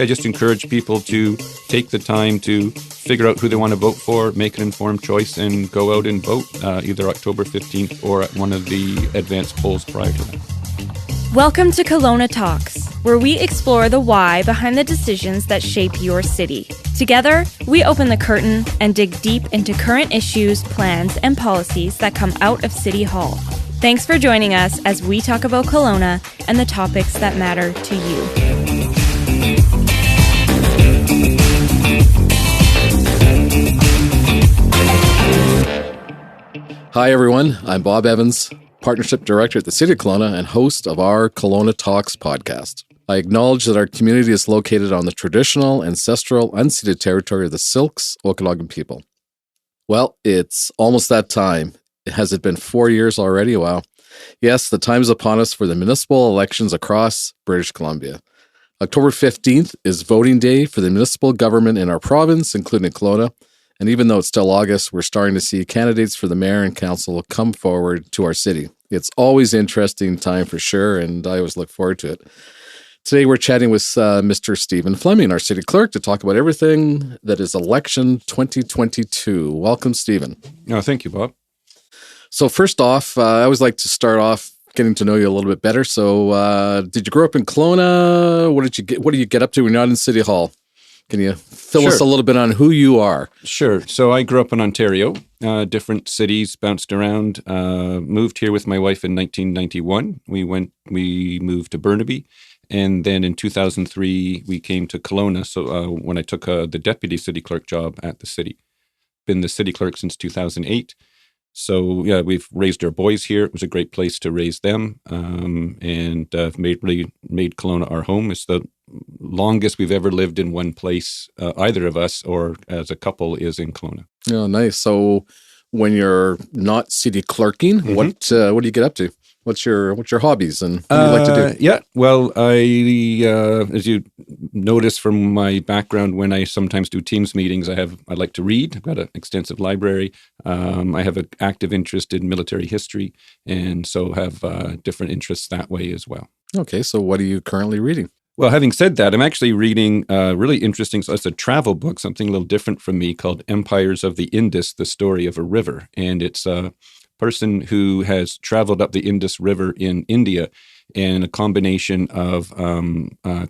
just encourage people to take the time to figure out who they want to vote for, make an informed choice, and go out and vote either October 15th or at one of the advanced polls prior to that. Welcome to Kelowna Talks, where we explore the why behind the decisions that shape your city. Together, we open the curtain and dig deep into current issues, plans, and policies that come out of City Hall. Thanks for joining us as we talk about Kelowna and the topics that matter to you. Hi, everyone. I'm Bob Evans, Partnership Director at the City of Kelowna and host of our Kelowna Talks podcast. I acknowledge that our community is located on the traditional, ancestral, unceded territory of the Silks, Okanagan people. Well, it's almost that time. Has it been 4 years already? Wow. Yes, the time is upon us for the municipal elections across British Columbia. October 15th is voting day for the municipal government in our province, including Kelowna. And even though it's still August, we're starting to see candidates for the mayor and council come forward to our city. It's always an interesting time for sure, and I always look forward to it. Today, we're chatting with Mr. Stephen Fleming, our city clerk, to talk about everything that is election 2022. Welcome, Stephen. No, thank you, Bob. So first off, I always like to start off getting to know you a little bit better. So did you grow up in Kelowna? What do you get up to when you're not in City Hall? Can you fill us a little bit on who you are? Sure. So I grew up in Ontario, different cities, bounced around, moved here with my wife in 1991. We moved to Burnaby. And then in 2003, we came to Kelowna. So when I took the deputy city clerk job at the city, been the city clerk since 2008. So yeah, we've raised our boys here. It was a great place to raise them, and made Kelowna our home. It's the longest we've ever lived in one place, either of us or as a couple, is in Kelowna. Oh, nice. So when you're not city clerking, what do you get up to? What's your hobbies and what do you like to do? Yeah, well, I as you notice from my background, when I sometimes do Teams meetings, I like to read. I've got an extensive library. I have an active interest in military history, and so have different interests that way as well. Okay, so what are you currently reading? Well, having said that, I'm actually reading really interesting. So it's a travel book, something a little different from me, called Empires of the Indus: The Story of a River, and it's a person who has traveled up the Indus River in India, and a combination of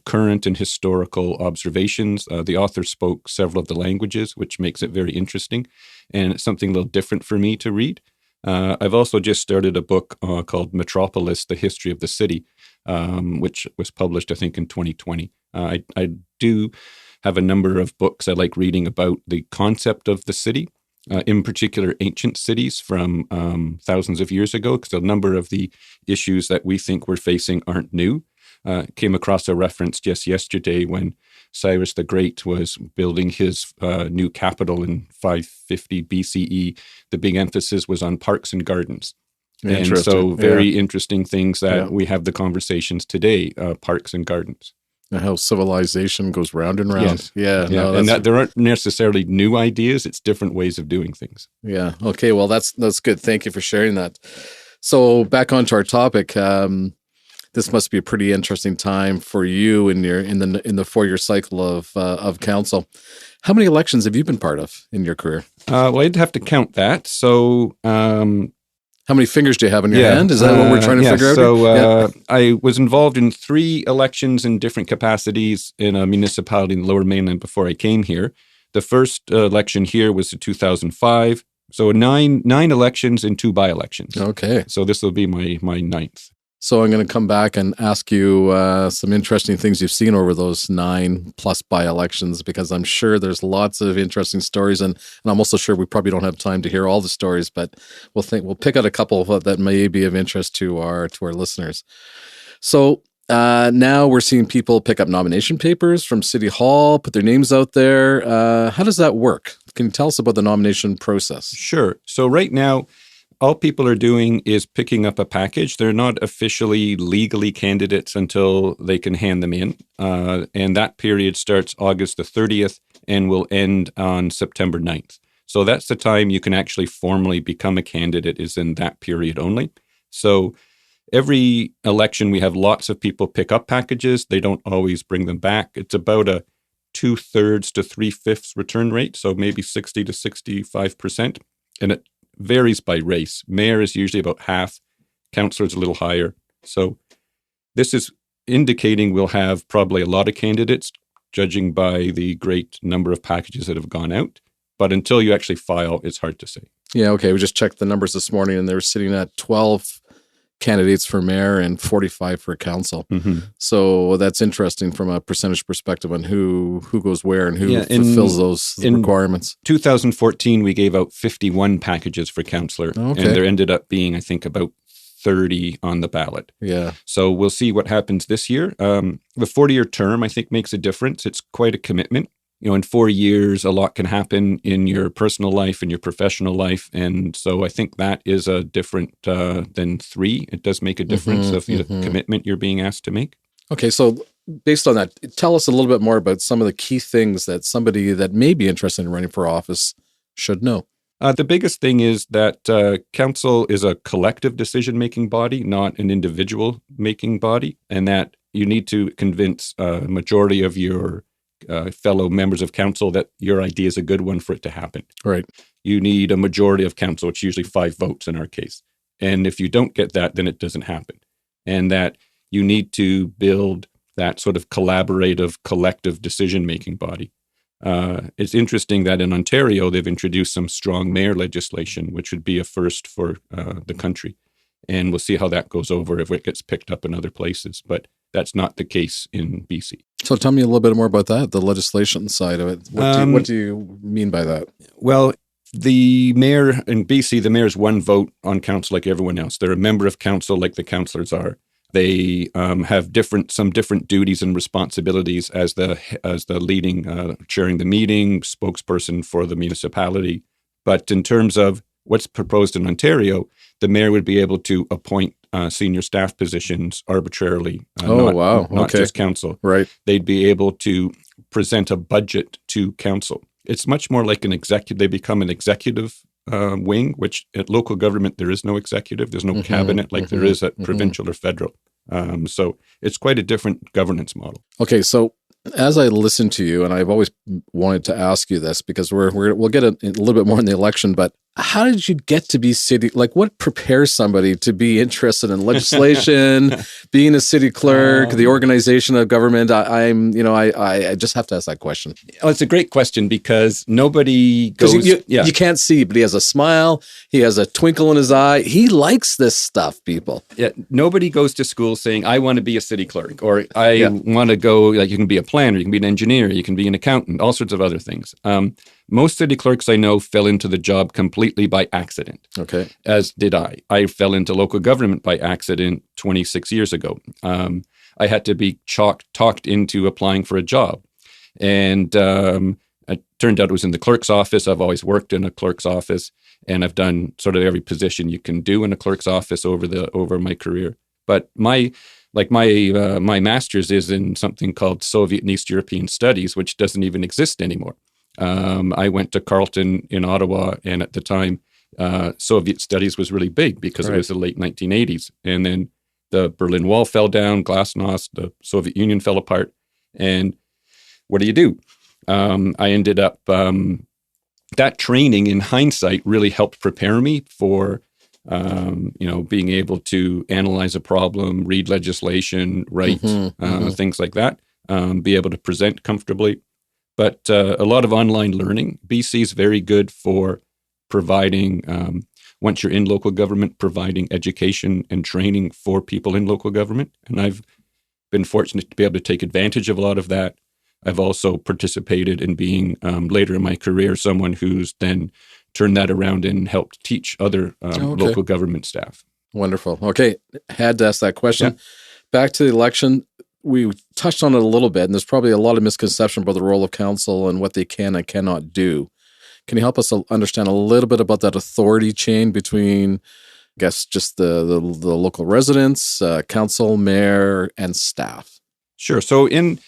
current and historical observations. The author spoke several of the languages, which makes it very interesting, and it's something a little different for me to read. I've also just started a book called Metropolis: The History of the City, which was published, I think, in 2020. I do have a number of books I like reading about the concept of the city, in particular ancient cities from thousands of years ago, because a number of the issues that we think we're facing aren't new. Came across a reference just yesterday when Cyrus the Great was building his new capital in 550 BCE. The big emphasis was on parks and gardens. And so very interesting things that we have the conversations today, parks and gardens. And how civilization goes round and round. Yes. And that there aren't necessarily new ideas. It's different ways of doing things. Yeah. Okay. Well, that's good. Thank you for sharing that. So back onto our topic. This must be a pretty interesting time for you in the 4-year cycle of council. How many elections have you been part of in your career? Well, I'd have to count that. So, how many fingers do you have in your hand? Is that what we're trying to figure out? So I was involved in 3 elections in different capacities in a municipality in the Lower Mainland before I came here. The first election here was in 2005. So nine elections and 2 by-elections. Okay. So this will be my 9th. So I'm going to come back and ask you some interesting things you've seen over those 9+ by-elections, because I'm sure there's lots of interesting stories, and I'm also sure we probably don't have time to hear all the stories, but we'll pick out a couple that may be of interest to our listeners. So now we're seeing people pick up nomination papers from City Hall, put their names out there. How does that work? Can you tell us about the nomination process? Sure. So right now, all people are doing is picking up a package. They're not officially legally candidates until they can hand them in. And that period starts August the 30th and will end on September 9th. So that's the time you can actually formally become a candidate, is in that period only. So every election, we have lots of people pick up packages. They don't always bring them back. It's about a 2/3 to 3/5 return rate, so maybe 60 to 65%. And it varies by race. Mayor is usually about half, councillor is a little higher. So this is indicating we'll have probably a lot of candidates, judging by the great number of packages that have gone out. But until you actually file, it's hard to say. Yeah, okay. We just checked the numbers this morning, and they were sitting at 12 candidates for mayor and 45 for council. Mm-hmm. So that's interesting from a percentage perspective on who goes where and who fulfills those requirements. 2014, we gave out 51 packages for councillor, and there ended up being, I think, about 30 on the ballot. Yeah. So we'll see what happens this year. The 4-year term, I think, makes a difference. It's quite a commitment. In 4 years, a lot can happen in your personal life and your professional life. And so I think that is a different than 3. It does make a difference of the commitment you're being asked to make. Okay, so based on that, tell us a little bit more about some of the key things that somebody that may be interested in running for office should know. The biggest thing is that council is a collective decision-making body, not an individual-making body, and that you need to convince a majority of your fellow members of council that your idea is a good one for it to happen. Right. You need a majority of council, which is usually 5 votes in our case. And if you don't get that, then it doesn't happen. And that you need to build that sort of collaborative, collective decision-making body. It's interesting that in Ontario, they've introduced some strong mayor legislation, which would be a first for the country. And we'll see how that goes over if it gets picked up in other places. But that's not the case in BC. So tell me a little bit more about that, the legislation side of it. What do you mean by that? Well, the mayor in BC, the mayor is 1 vote on council like everyone else. They're a member of council like the councillors are. They have some different duties and responsibilities as the leading, chairing the meeting, spokesperson for the municipality. But in terms of what's proposed in Ontario, the mayor would be able to appoint senior staff positions arbitrarily. Not just council. Right. They'd be able to present a budget to council. It's much more like an executive. They become an executive wing, which at local government, there is no executive. There's no cabinet like there is at provincial or federal. So it's quite a different governance model. Okay, so as I listen to you, and I've always wanted to ask you this because we'll get a little bit more in the election, but how did you get to be city? Like, what prepares somebody to be interested in legislation, being a city clerk, the organization of government? I just have to ask that question. Well, it's a great question because nobody goes. You can't see, but he has a smile. He has a twinkle in his eye. He likes this stuff, people. Yeah, nobody goes to school saying, "I want to be a city clerk," or "I want to go." Like, you can be a planner, you can be an engineer, you can be an accountant, all sorts of other things. Most city clerks I know fell into the job completely by accident. Okay. As did I. I fell into local government by accident 26 years ago. I had to be talked into applying for a job. And it turned out it was in the clerk's office. I've always worked in a clerk's office, and I've done sort of every position you can do in a clerk's office over my career. But my master's is in something called Soviet and East European Studies, which doesn't even exist anymore. I went to Carleton in Ottawa, and at the time, Soviet studies was really big because it was the late 1980s. And then the Berlin Wall fell down, glasnost, the Soviet Union fell apart. And what do? I ended up, that training in hindsight really helped prepare me for, being able to analyze a problem, read legislation, write things like that, be able to present comfortably. But a lot of online learning. BC is very good for providing, once you're in local government, providing education and training for people in local government. And I've been fortunate to be able to take advantage of a lot of that. I've also participated in being, later in my career, someone who's then turned that around and helped teach other local government staff. Wonderful. Okay. Had to ask that question. Yeah. Back to the election. We touched on it a little bit, and there's probably a lot of misconception about the role of council and what they can and cannot do. Can you help us understand a little bit about that authority chain between, I guess, just the local residents, council, mayor, and staff? Sure. So in,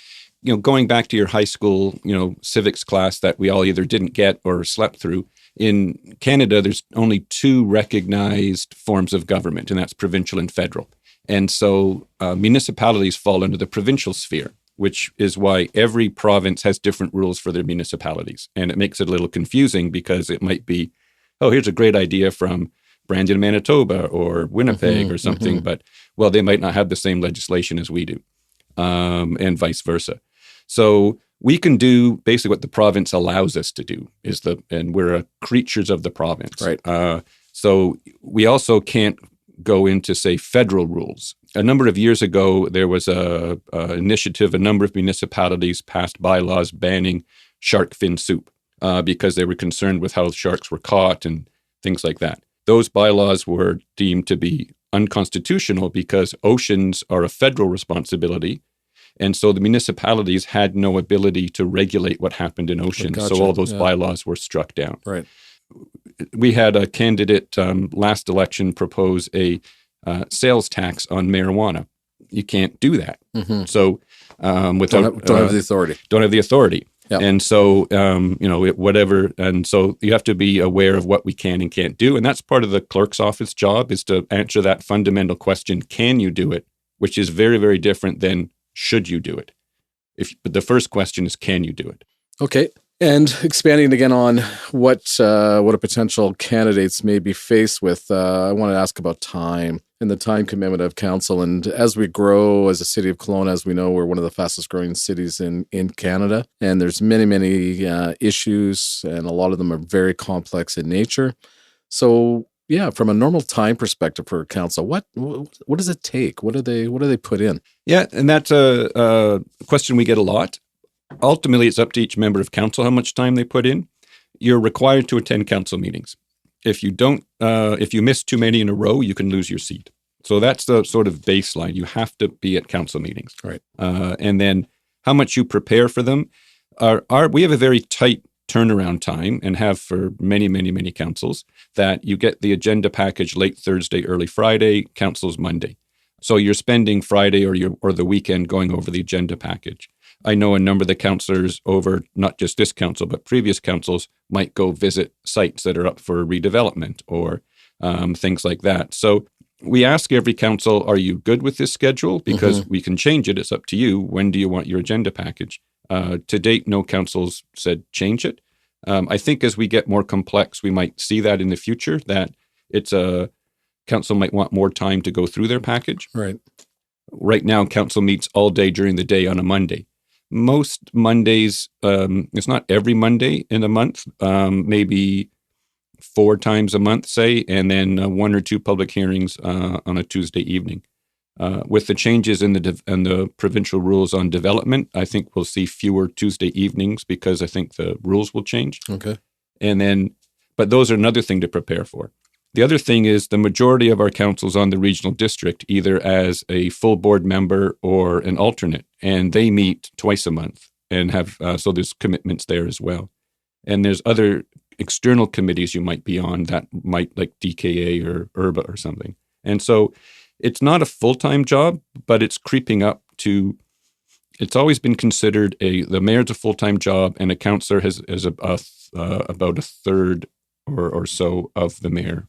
going back to your high school, civics class that we all either didn't get or slept through, in Canada, there's only 2 recognized forms of government, and that's provincial and federal. And so municipalities fall under the provincial sphere, which is why every province has different rules for their municipalities. And it makes it a little confusing because it might be, oh, here's a great idea from Brandon, Manitoba, or Winnipeg or something, but, well, they might not have the same legislation as we do, and vice versa. So we can do basically what the province allows us to do, and we're creatures of the province. Right. So we also can't go into, say, federal rules. A number of years ago, there was a initiative, a number of municipalities passed bylaws banning shark fin soup because they were concerned with how sharks were caught and things like that. Those bylaws were deemed to be unconstitutional because oceans are a federal responsibility. And so the municipalities had no ability to regulate what happened in oceans. Gotcha. So all those bylaws were struck down. Right. We had a candidate last election propose a sales tax on marijuana. You can't do that. So without don't have the authority. Don't have the authority. Yep. And so whatever. And so you have to be aware of what we can and can't do. And that's part of the clerk's office job, is to answer that fundamental question: can you do it? Which is very, very different than should you do it. But the first question is, can you do it? Okay. And expanding again on what a potential candidates may be faced with, I want to ask about time and the time commitment of council. And as we grow as a city of Kelowna, as we know, we're one of the fastest growing cities in Canada. And there's many issues, and a lot of them are very complex in nature. So yeah, from a normal time perspective for council, what does it take? What do they put in? Yeah, and that's a question we get a lot. Ultimately, it's up to each member of council how much time they put in. You're required to attend council meetings. If you miss too many in a row, you can lose your seat. So that's the sort of baseline. You have to be at council meetings. Right. And then how much you prepare for them. We have a very tight turnaround time, and have for many, many, many councils, that you get the agenda package late Thursday, early Friday, council's Monday. So you're spending Friday or the weekend going over the agenda package. I know a number of the councillors over not just this council, but previous councils might go visit sites that are up for redevelopment or things like that. So we ask every council, are you good with this schedule? Because we can change it. It's up to you. When do you want your agenda package? To date, no councils said change it. I think as we get more complex, we might see that in the future, that council might want more time to go through their package. Right. Right now, council meets all day during the day on a Monday. Most Mondays, it's not every Monday in a month, maybe 4 times a month, say, and then 1 or 2 public hearings on a Tuesday evening. With the changes in the provincial rules on development, I think we'll see fewer Tuesday evenings because I think the rules will change. Okay. But those are another thing to prepare for. The other thing is the majority of our councils on the regional district, either as a full board member or an alternate, and they meet twice a month and have, so there's commitments there as well. And there's other external committees you might be on that might, like DKA or URBA or something. And so it's not a full-time job, but it's creeping up to, it's always been considered the mayor's a full-time job, and a councillor has about a third or so of the mayor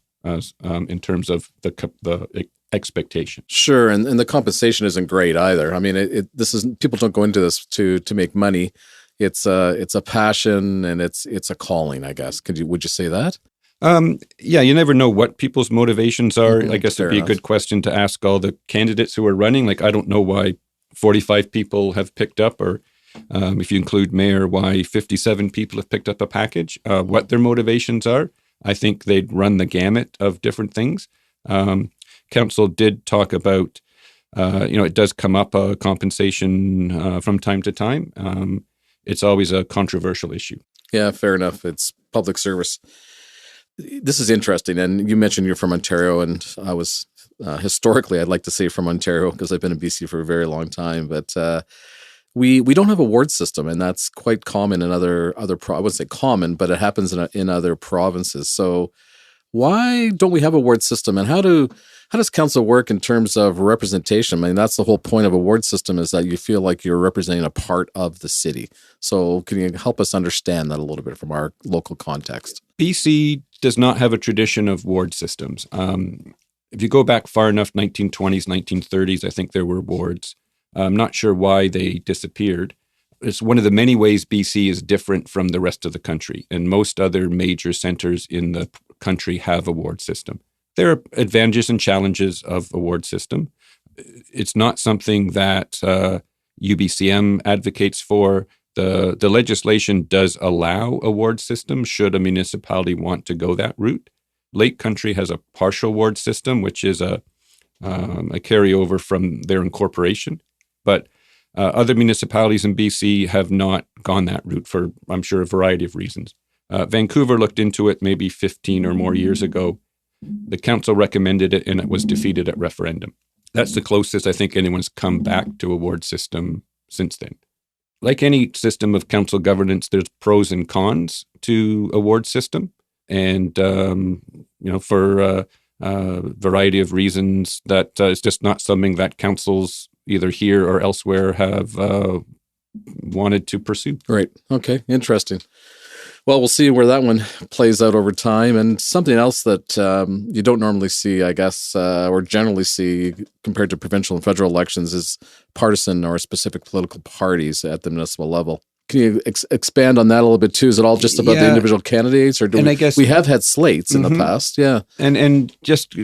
in terms of the expectation. Sure, and the compensation isn't great either. I mean, this is, people don't go into this to make money. It's a passion, and it's a calling, I guess. Would you say that? Yeah, you never know what people's motivations are. I guess it'd be enough. a good question to ask all the candidates who are running. Like, I don't know why 45 people have picked up, or if you include mayor, why 57 people have picked up a package, what their motivations are. I think they'd run the gamut of different things. Council did talk about, it does come up, compensation from time to time. It's always a controversial issue. Yeah, fair enough. It's public service. This is interesting. And you mentioned you're from Ontario, and I was historically, I'd like to say from Ontario because I've been in BC for a very long time. But we don't have a ward system, and that's quite common in other I wouldn't say common, but it happens in other provinces. So why don't we have a ward system, and how does council work in terms of representation? I mean, that's the whole point of a ward system, is that you feel like you're representing a part of the city. So can you help us understand that a little bit from our local context? BC does not have a tradition of ward systems. if you go back far enough, 1920s, 1930s, I think there were wards. I'm not sure why they disappeared. It's one of the many ways BC is different from the rest of the country, and most other major centers in the country have a ward system. There are advantages and challenges of a ward system. It's not something that UBCM advocates for. The legislation does allow a ward system should a municipality want to go that route. Lake Country has a partial ward system, which is a carryover from their incorporation. But other municipalities in BC have not gone that route for, I'm sure, a variety of reasons. Vancouver looked into it maybe 15 or more years ago. The council recommended it, and it was defeated at referendum. That's the closest I think anyone's come back to a ward system since then. Like any system of council governance, there's pros and cons to a ward system. And, for a variety of reasons, that is just not something that councils either here or elsewhere have wanted to pursue. Right. Okay. Interesting. Well, we'll see where that one plays out over time. And something else that you don't normally see, I guess, or generally see compared to provincial and federal elections is partisan or specific political parties at the municipal level. Can you expand on that a little bit too? Is it all just about the individual candidates, or I guess we have had slates in the past? Yeah, and just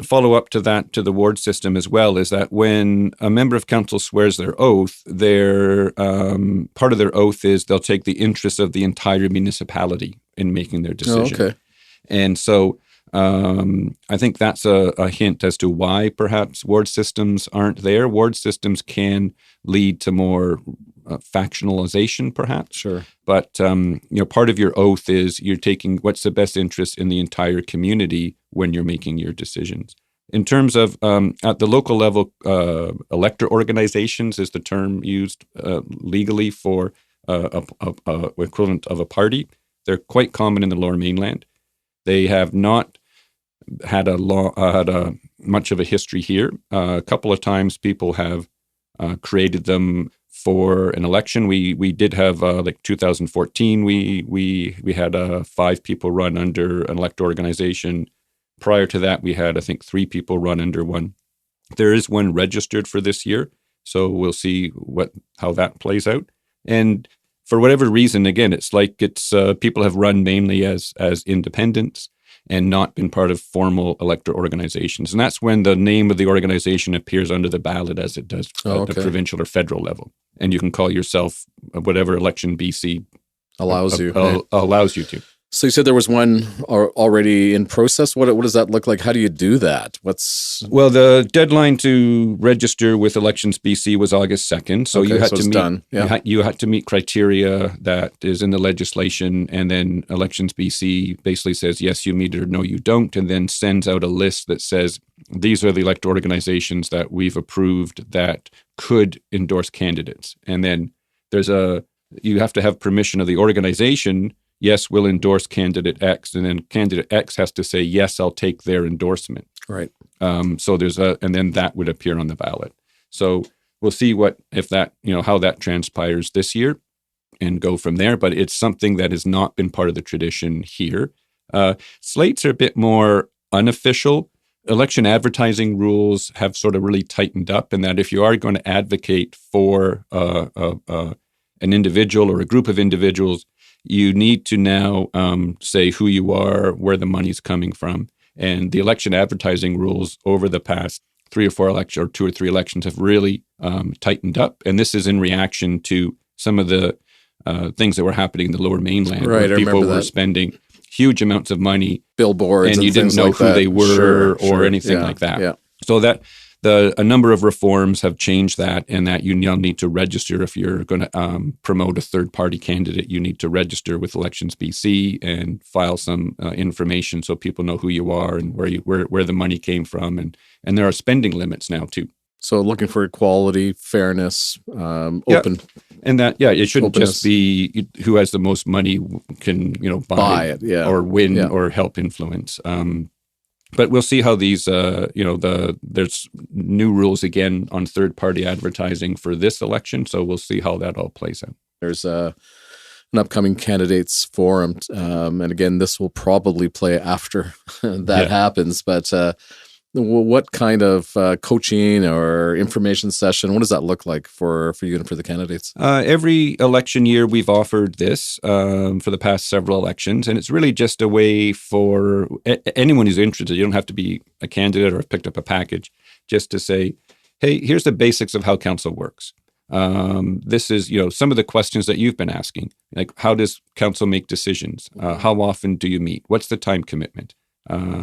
follow up to that, to the ward system as well, is that when a member of council swears their oath, their part of their oath is they'll take the interests of the entire municipality in making their decision. Oh, okay. And so I think that's a hint as to why perhaps ward systems aren't there. Ward systems can lead to more factionalization, perhaps. Sure. But, part of your oath is you're taking what's the best interest in the entire community when you're making your decisions. In terms of at the local level, elector organizations is the term used legally for a equivalent of a party. They're quite common in the Lower Mainland. They have not had much of a history here. A couple of times people have created them for an election. We did have 2014. We had 5 people run under an elector organization. Prior to that, we had, I think, 3 people run under one. There is one registered for this year, so we'll see how that plays out. And for whatever reason, again, it's people have run mainly as independents and not been part of formal elector organizations. And that's when the name of the organization appears under the ballot as it does at the provincial or federal level. And you can call yourself whatever election BC allows you to. So you said there was one already in process. What does that look like? How do you do that? Well, the deadline to register with Elections BC was August 2nd. So you had to meet. Done. Yeah. You had to meet criteria that is in the legislation, and then Elections BC basically says yes, you meet it, or no, you don't, and then sends out a list that says these are the elector organizations that we've approved that could endorse candidates. And then you have to have permission of the organization. Yes, we'll endorse candidate X, and then candidate X has to say, yes, I'll take their endorsement. Right. So and then that would appear on the ballot. So we'll see how that transpires this year and go from there. But it's something that has not been part of the tradition here. Slates are a bit more unofficial. Election advertising rules have sort of really tightened up, in that if you are going to advocate for an individual or a group of individuals, you need to now say who you are, where the money's coming from. And the election advertising rules over the past 3 or 4 elections, or 2 or 3 elections, have really tightened up. And this is in reaction to some of the things that were happening in the Lower Mainland, where people were spending huge amounts of money, billboards, and you didn't know who they were or anything like that. Yeah. So that a number of reforms have changed that, and that you now need to register. If you're going to promote a third-party candidate, you need to register with Elections BC and file some information so people know who you are and where the money came from. And there are spending limits now too. So looking for equality, fairness, open. And that, it shouldn't just be who has the most money can, buy it, or win or help influence. But we'll see how these, there's new rules again on third-party advertising for this election. So we'll see how that all plays out. There's an upcoming candidates forum. And again, this will probably play after that happens. But what kind of coaching or information session, what does that look like for you and for the candidates? Every election year, we've offered this for the past several elections. And it's really just a way for anyone who's interested. You don't have to be a candidate or have picked up a package, just to say, hey, here's the basics of how council works. This is, some of the questions that you've been asking, like how does council make decisions? How often do you meet? What's the time commitment?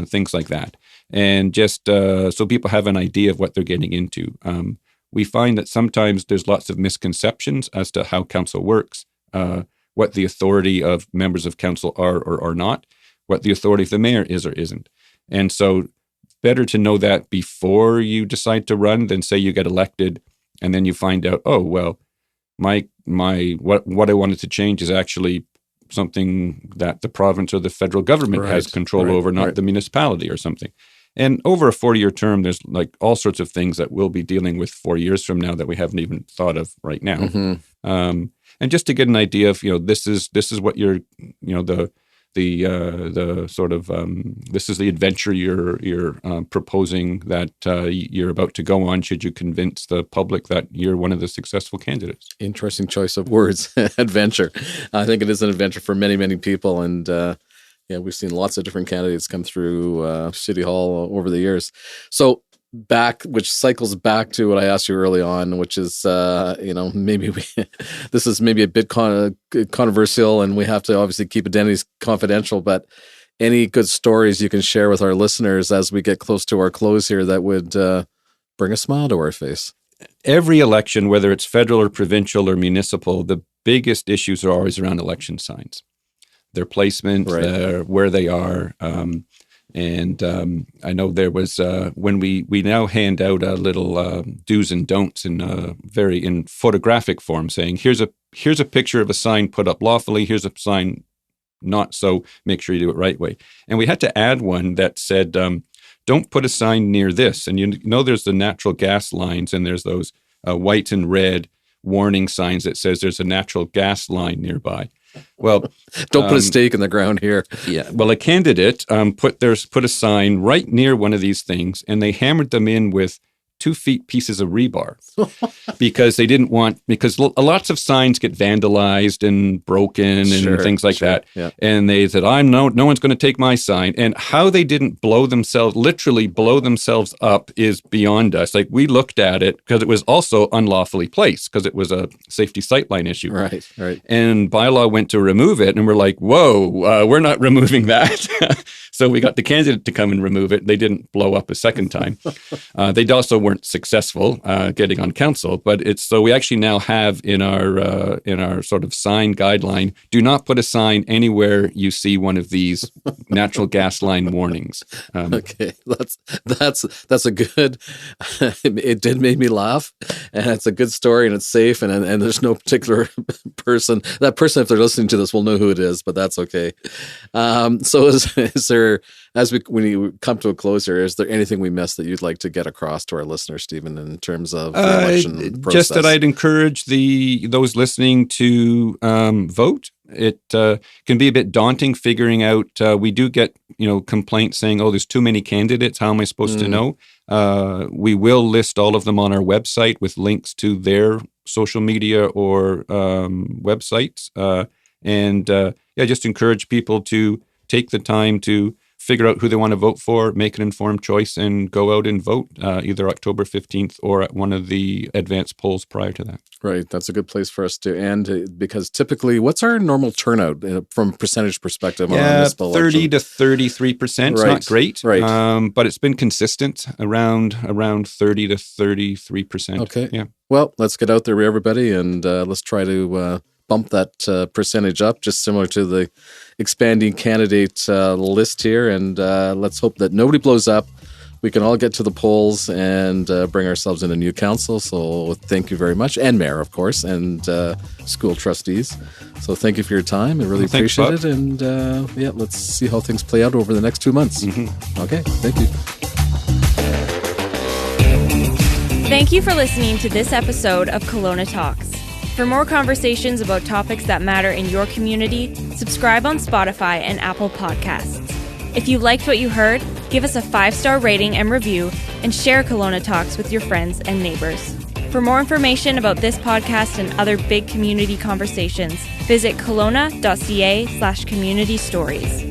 Things like that. And just so people have an idea of what they're getting into. We find that sometimes there's lots of misconceptions as to how council works, what the authority of members of council are or are not, what the authority of the mayor is or isn't. And so better to know that before you decide to run than say you get elected and then you find out, oh, well, what I wanted to change is actually something that the province or the federal government has control over, not the municipality or something. And over a 4-year term, there's like all sorts of things that we'll be dealing with 4 years from now that we haven't even thought of right now. Mm-hmm. And just to get an idea of, this is what you're, the sort of this is the adventure you're proposing that you're about to go on should you convince the public that you're one of the successful candidates. Interesting choice of words, adventure. I think it is an adventure for many, many people. And we've seen lots of different candidates come through City Hall over the years. So which cycles back to what I asked you early on, which is, maybe this is maybe a bit controversial and we have to obviously keep identities confidential, but any good stories you can share with our listeners as we get close to our close here that would bring a smile to our face? Every election, whether it's federal or provincial or municipal, the biggest issues are always around election signs, their placement, where they are. And I know there was when we now hand out a little do's and don'ts in photographic form, saying here's a picture of a sign put up lawfully, here's a sign not so, make sure you do it right way. And we had to add one that said don't put a sign near this. And there's the natural gas lines and there's those white and red warning signs that says there's a natural gas line nearby. Well, don't put a stake in the ground here. Yeah. Well, a candidate put a sign right near one of these things, and they hammered them in with 2 feet pieces of rebar because because lots of signs get vandalized and broken and things like that. Yeah. And they said, no one's going to take my sign. And how they didn't literally blow themselves up is beyond us. Like we looked at it because it was also unlawfully placed because it was a safety sightline issue. Right. And bylaw went to remove it and we're like, whoa, we're not removing that. So we got the candidate to come and remove it. They didn't blow up a second time. They also weren't successful getting on council, but so we actually now have in our sort of sign guideline, do not put a sign anywhere you see one of these natural gas line warnings. Okay, that's a good. It did make me laugh, and it's a good story, and it's safe, and there's no particular person. That person, if they're listening to this, will know who it is, but that's okay. So is there? When you come to a close here, is there anything we missed that you'd like to get across to our listeners, Stephen, in terms of the election process? Just that I'd encourage those listening to vote. It can be a bit daunting figuring out. We do get complaints saying, "Oh, there's too many candidates. How am I supposed to know?" We will list all of them on our website with links to their social media or websites, and just encourage people to take the time to figure out who they want to vote for, make an informed choice, and go out and vote either October 15th or at one of the advanced polls prior to that. Right. That's a good place for us to end because typically, what's our normal turnout from percentage perspective on municipal 30 to 33%. It's not great, but it's been consistent around 30 to 33%. Okay. Yeah. Well, let's get out there, everybody, and let's try to bump that percentage up, just similar to the expanding candidate list here. And let's hope that nobody blows up. We can all get to the polls and bring ourselves in a new council. So thank you very much. And mayor, of course, and school trustees. So thank you for your time. I really appreciate it. And let's see how things play out over the next 2 months. Mm-hmm. Okay. Thank you. Thank you for listening to this episode of Kelowna Talks. For more conversations about topics that matter in your community, subscribe on Spotify and Apple Podcasts. If you liked what you heard, give us a 5-star rating and review, and share Kelowna Talks with your friends and neighbors. For more information about this podcast and other big community conversations, visit kelowna.ca/community stories.